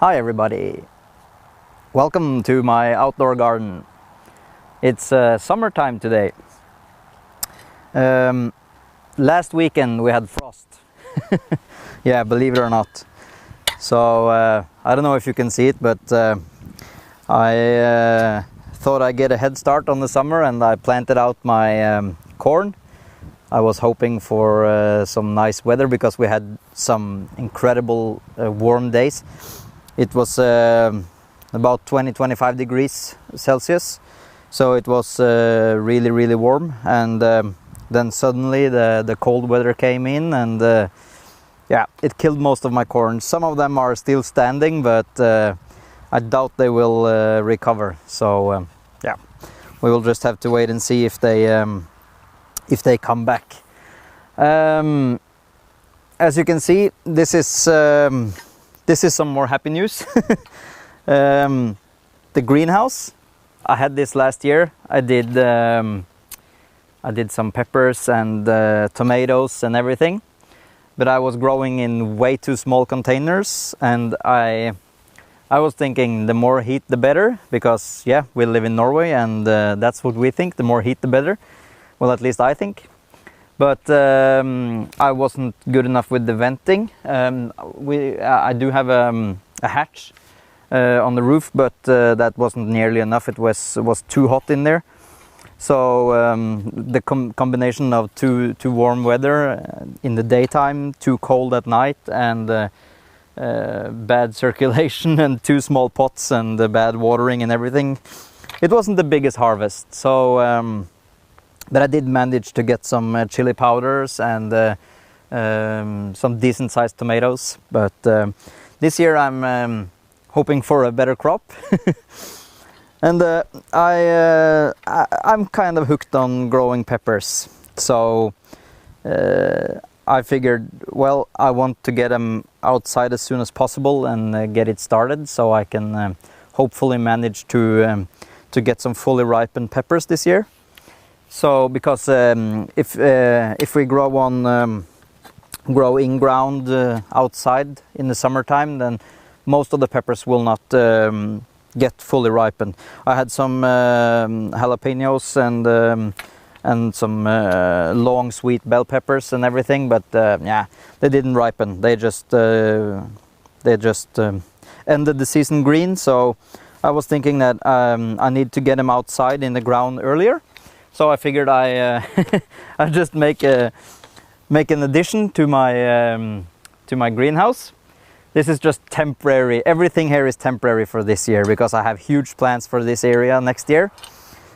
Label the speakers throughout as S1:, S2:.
S1: Hi everybody, welcome to my outdoor garden. It's summertime today. Last weekend we had frost. Yeah, believe it or not. So I don't know if you can see it, but I thought I'd get a head start on the summer and I planted out my corn. I was hoping for some nice weather because we had some incredible warm days. It was about 20-25 degrees Celsius, so it was really warm, and then suddenly the cold weather came in and yeah, it killed most of my corn. Some of them are still standing, but I doubt they will recover. So yeah, we will just have to wait and see if they come back. As you can see, this is some more happy news. The greenhouse, I had this last year. I did some peppers and tomatoes and everything, but I was growing in way too small containers, and I was thinking the more heat the better, because yeah, we live in Norway and that's what we think, the more heat the better. Well, at least I think. But I wasn't good enough with the venting. I do have a hatch on the roof, but that wasn't nearly enough. It was too hot in there. So the combination of too warm weather in the daytime, too cold at night, and bad circulation and too small pots and bad watering and everything, it wasn't the biggest harvest. So but I did manage to get some chili powders and some decent sized tomatoes. But this year I'm hoping for a better crop. And I'm kind of hooked on growing peppers. So I figured, well, I want to get them outside as soon as possible and get it started, so I can hopefully manage to get some fully ripened peppers this year. So because if we grow in ground outside in the summertime, then most of the peppers will not get fully ripened. I had some jalapenos and some long sweet bell peppers and everything, but yeah, they didn't ripen. They just ended the season green. So I was thinking that I need to get them outside in the ground earlier. So I figured I just make an addition to my greenhouse. This is just temporary. Everything here is temporary for this year because I have huge plans for this area next year.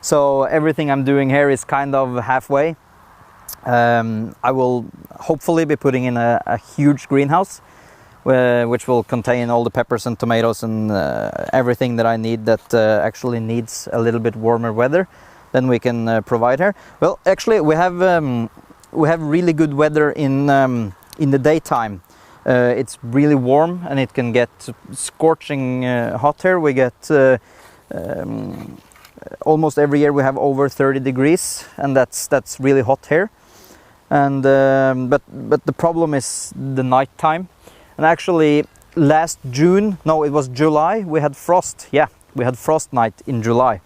S1: So everything I'm doing here is kind of halfway. I will hopefully be putting in a huge greenhouse, which will contain all the peppers and tomatoes and everything that I need that actually needs a little bit warmer weather than we can provide here. Well, actually, we have really good weather in the daytime. It's really warm and it can get scorching hot here. We get almost every year we have over 30 degrees, and that's really hot here. And but the problem is the night time. And actually, last June, no, it was July, we had frost. Yeah, we had frost night in July.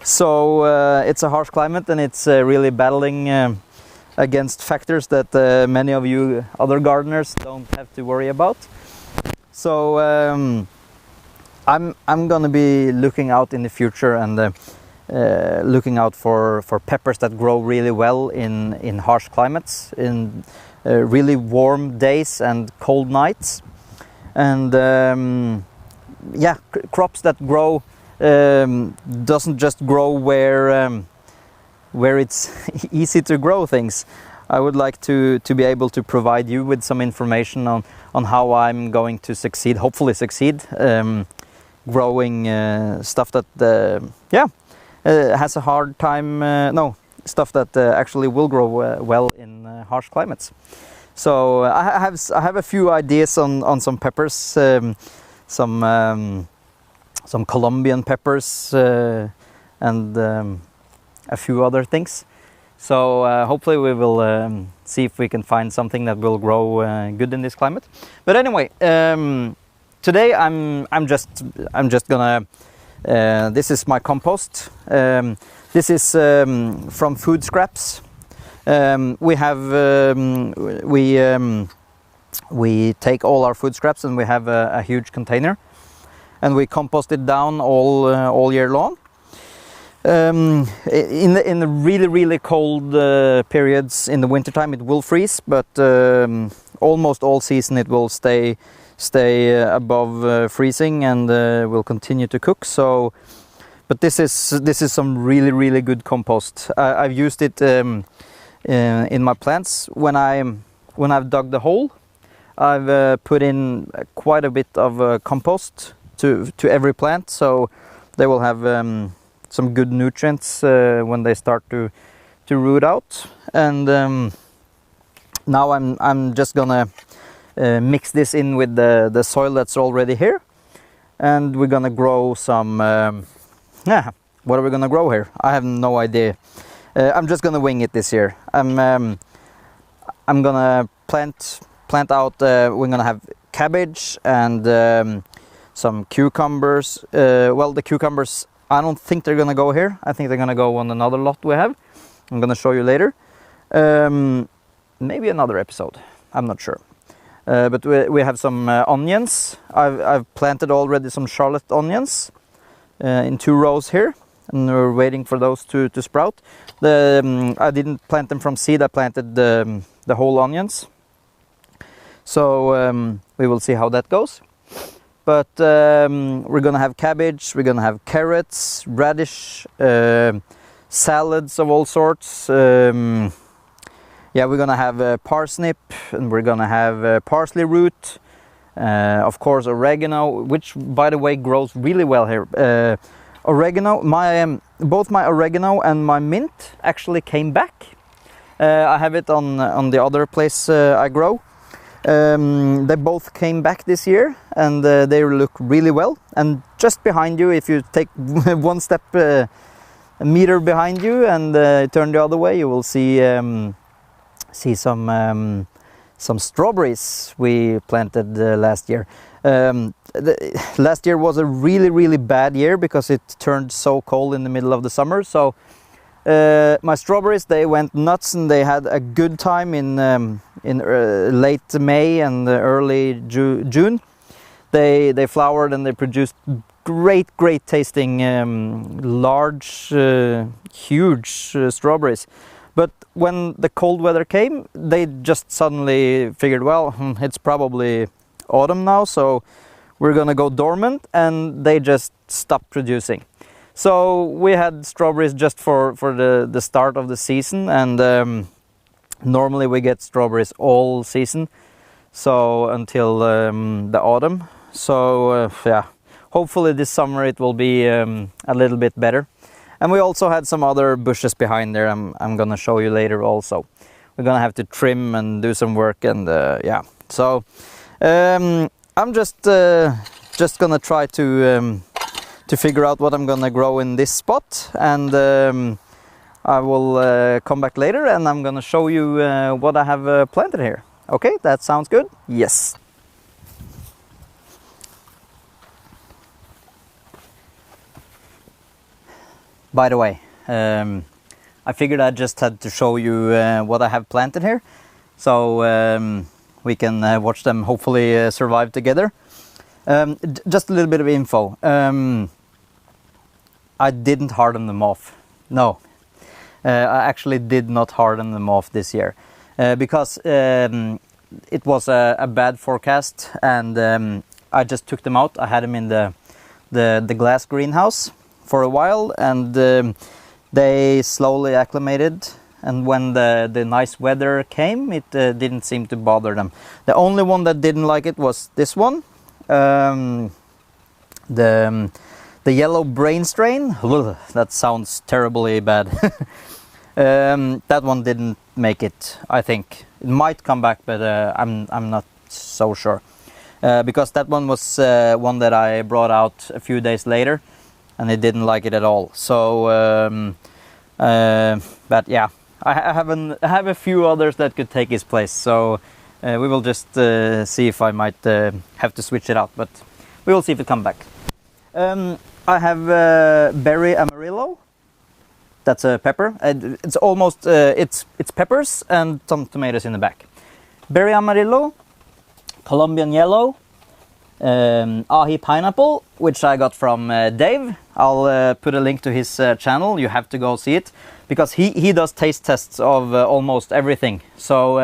S1: So it's a harsh climate, and it's really battling against factors that many of you other gardeners don't have to worry about. So I'm gonna be looking out in the future and looking out for peppers that grow really well in harsh climates, in really warm days and cold nights, and yeah, crops that grow doesn't just grow where it's easy to grow things. I would like to be able to provide you with some information on how I'm going to succeed, hopefully succeed, growing stuff that yeah, has a hard time, no, stuff that actually will grow well in harsh climates. So I have a few ideas on some peppers, some Colombian peppers and a few other things. So hopefully we will see if we can find something that will grow good in this climate. But anyway, today I'm just gonna. This is my compost. This is from food scraps. We take all our food scraps and we have a huge container, and we compost it down all year long. In the really cold periods in the wintertime, it will freeze, but almost all season it will stay above freezing and will continue to cook. So, but this is some really good compost. I've used it in my plants when I've dug the hole. I've put in quite a bit of compost to every plant, so they will have some good nutrients when they start to root out. And now I'm just gonna mix this in with the soil that's already here, and we're gonna grow some. What are we gonna grow here? I have no idea. I'm just gonna wing it this year. I'm gonna plant out. We're gonna have cabbage and some cucumbers. Well, the cucumbers, I don't think they're gonna go here. I think they're gonna go on another lot we have. I'm gonna show you later. Maybe another episode. I'm not sure. But we have some onions. I've planted already some Charlotte onions in 2 rows here, and we're waiting for those to sprout. I didn't plant them from seed. I planted the whole onions. So we will see how that goes. But we're gonna have cabbage, we're gonna have carrots, radish, salads of all sorts. Yeah, we're gonna have parsnip, and we're gonna have parsley root, of course oregano, which by the way grows really well here. Oregano, both my oregano and my mint actually came back. I have it on the other place I grow. They both came back this year, and they look really well. And just behind you, if you take one step, a meter behind you, and turn the other way, you will see some strawberries we planted last year. Last year was a really bad year because it turned so cold in the middle of the summer. So my strawberries, they went nuts, and they had a good time in late May and early June. They flowered and they produced great tasting large huge strawberries. But when the cold weather came, they just suddenly figured, well, it's probably autumn now, so we're gonna go dormant, and they just stopped producing. So we had strawberries just for the start of the season, and normally we get strawberries all season, so until the autumn. So yeah, hopefully this summer it will be a little bit better. And we also had some other bushes behind there. I'm gonna show you later also. We're gonna have to trim and do some work, and yeah. So I'm just gonna try to figure out what I'm gonna grow in this spot, and I will come back later, and I'm gonna show you what I have planted here. Okay, that sounds good? Yes. By the way, I figured I just had to show you what I have planted here, so we can watch them hopefully survive together. Just a little bit of info. I didn't harden them off. No, I actually did not harden them off this year because it was a bad forecast, and I just took them out. I had them in the glass greenhouse for a while, and they slowly acclimated, and when the nice weather came, it didn't seem to bother them. The only one that didn't like it was this one, the yellow brain strain. Ugh, that sounds terribly bad. That one didn't make it. I think it might come back, but I'm not so sure, because that one was one that I brought out a few days later, and it didn't like it at all. So but yeah, I have a few others that could take his place, so we will just see if I might have to switch it out. But we will see if it comes back. I have berry amarillo. That's a pepper. It's almost it's peppers and some tomatoes in the back. Berry amarillo, Colombian yellow, ahi pineapple, which I got from Dave. I'll put a link to his channel. You have to go see it because he does taste tests of almost everything. So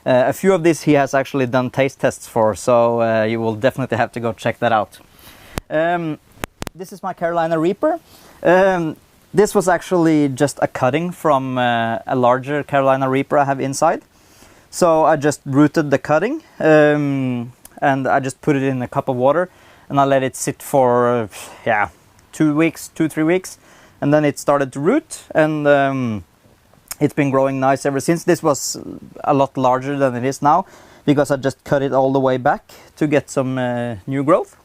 S1: a few of these he has actually done taste tests for. So you will definitely have to go check that out. This is my Carolina Reaper. This was actually just a cutting from a larger Carolina Reaper I have inside. So I just rooted the cutting and I just put it in a cup of water and I let it sit for 2 weeks, 2-3 weeks, and then it started to root, and it's been growing nice ever since. This was a lot larger than it is now because I just cut it all the way back to get some new growth.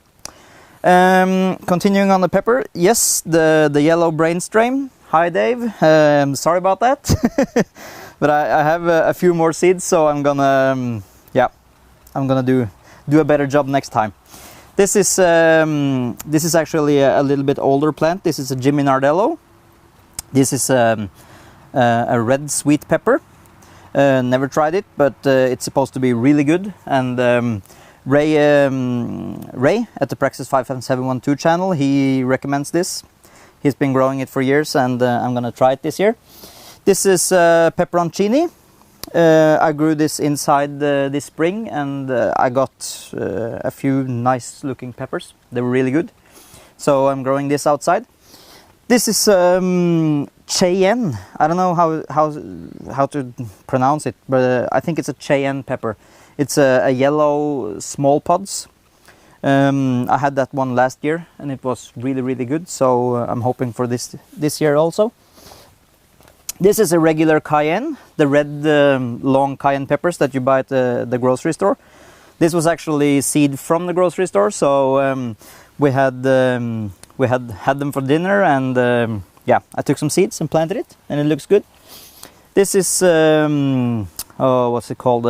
S1: Continuing on the pepper, yes, the yellow brain strain. Hi Dave, sorry about that. But I have a few more seeds, so I'm gonna do a better job next time. This is actually a little bit older plant. This is a Jimmy Nardello. This is a red sweet pepper. Never tried it, but it's supposed to be really good. And Ray at the Praxis 55712 channel, he recommends this. He's been growing it for years, and I'm gonna try it this year. This is pepperoncini. I grew this inside this spring, and I got a few nice looking peppers. They were really good. So I'm growing this outside. This is Cheyenne. I don't know how to pronounce it, but I think it's a Cheyenne pepper. It's a yellow small pods. I had that one last year and it was really good, so I'm hoping for this year also. This is a regular cayenne, the red long cayenne peppers that you buy at the grocery store. This was actually seed from the grocery store, so we had them for dinner, and I took some seeds and planted it, and it looks good. This is what's it called?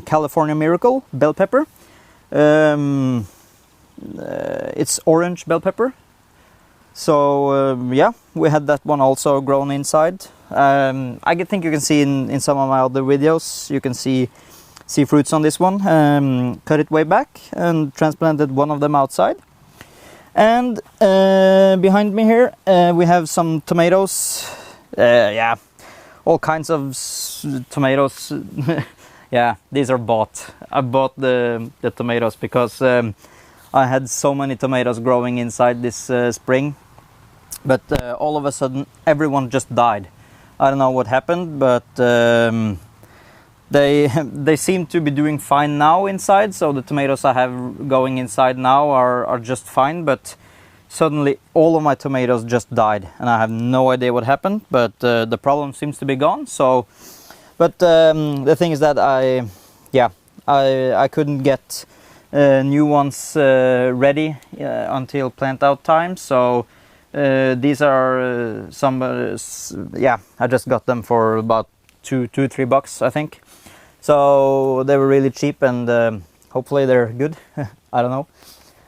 S1: California Miracle bell pepper. It's orange bell pepper. So we had that one also grown inside. I think you can see in some of my other videos, you can see fruits on this one. Cut it way back and transplanted one of them outside. And behind me here we have some tomatoes. All kinds of tomatoes. Yeah, these are bought. I bought the tomatoes because I had so many tomatoes growing inside this spring, but all of a sudden everyone just died. I don't know what happened, but they seem to be doing fine now inside. So the tomatoes I have going inside now are just fine, but suddenly all of my tomatoes just died, and I have no idea what happened, but the problem seems to be gone. So, but the thing is that I couldn't get new ones ready until plant out time. So these are I just got them for about $2-3 I think. So they were really cheap, and hopefully they're good. I don't know.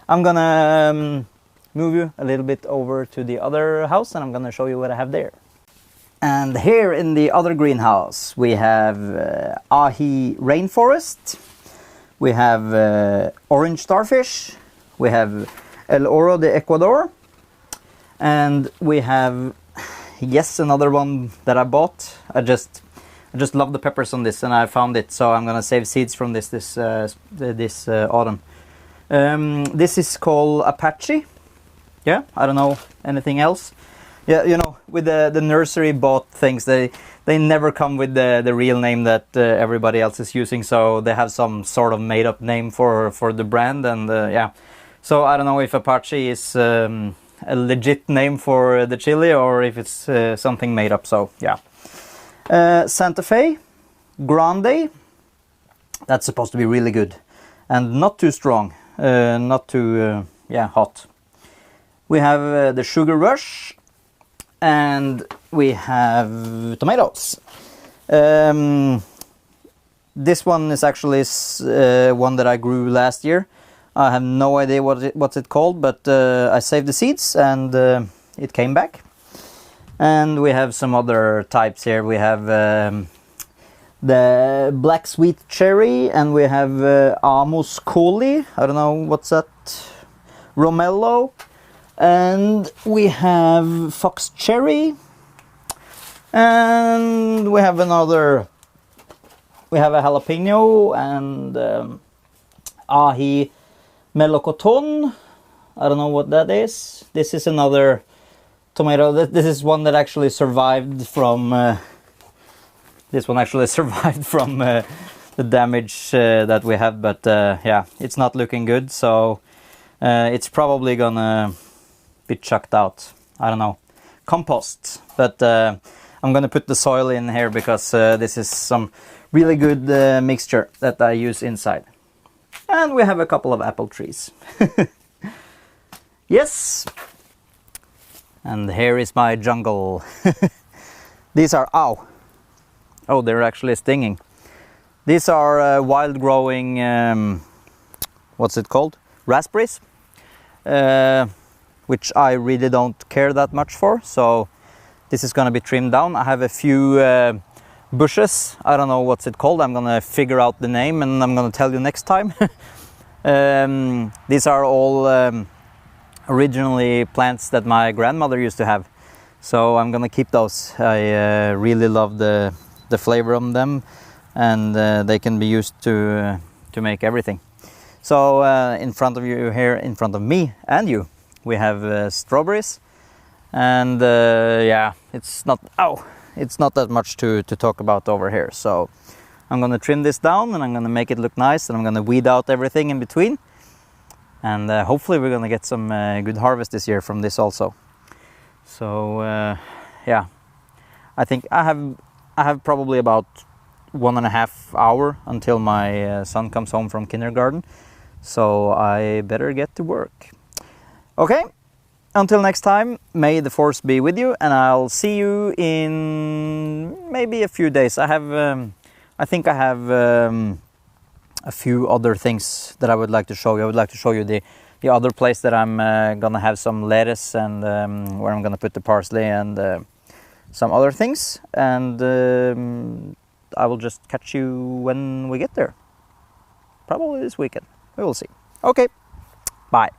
S1: I'm gonna move you a little bit over to the other house, and I'm gonna show you what I have there. And here in the other greenhouse we have ahi rainforest, we have orange starfish, we have el oro de Ecuador, and we have another one that I bought. I just love the peppers on this, and I found it, so I'm gonna save seeds from this autumn. This is called Apache. Yeah, I don't know anything else. Yeah, you know, with the nursery bought things, they never come with the real name that everybody else is using, so they have some sort of made up name for the brand, and so I don't know if Apache is a legit name for the chili or if it's something made up. So yeah. Santa Fe Grande, that's supposed to be really good and not too strong, not too hot. We have the Sugar Rush, and we have tomatoes. This one is actually one that I grew last year. I have no idea what's it called, but I saved the seeds and it came back. And we have some other types here. We have the black sweet cherry, and we have Amos Cooley. I don't know what's that. Romello, and we have fox cherry, and we have another. We have a jalapeno and ahi melocotón. I don't know what that is. This is another tomato. This is one that actually survived from. This one actually survived from the damage that we had, but yeah, it's not looking good. So it's probably gonna be chucked out. I don't know, compost. But I'm gonna put the soil in here because this is some really good mixture that I use inside. And we have a couple of apple trees. Yes. And here is my jungle. These are, ow. Oh, they're actually stinging. These are wild growing, what's it called? Raspberries. Which I really don't care that much for. So this is gonna be trimmed down. I have a few bushes. I don't know what's it called. I'm gonna figure out the name and I'm gonna tell you next time. These are all originally plants that my grandmother used to have. So I'm gonna keep those. I really love the flavor of them, and they can be used to make everything. So in front of you here, in front of me and you, we have strawberries. And yeah, it's not that much to talk about over here. So I'm gonna trim this down and I'm gonna make it look nice, and I'm gonna weed out everything in between. And hopefully we're gonna get some good harvest this year from this also. So yeah, I think I have probably about 1.5 hours until my son comes home from kindergarten. So I better get to work. Okay. Until next time, may the force be with you, and I'll see you in maybe a few days. I think I have a few other things that I would like to show you. I would like to show you the other place that I'm gonna have some lettuce and where I'm gonna put the parsley and some other things. And I will just catch you when we get there. Probably this weekend. We will see. Okay, bye.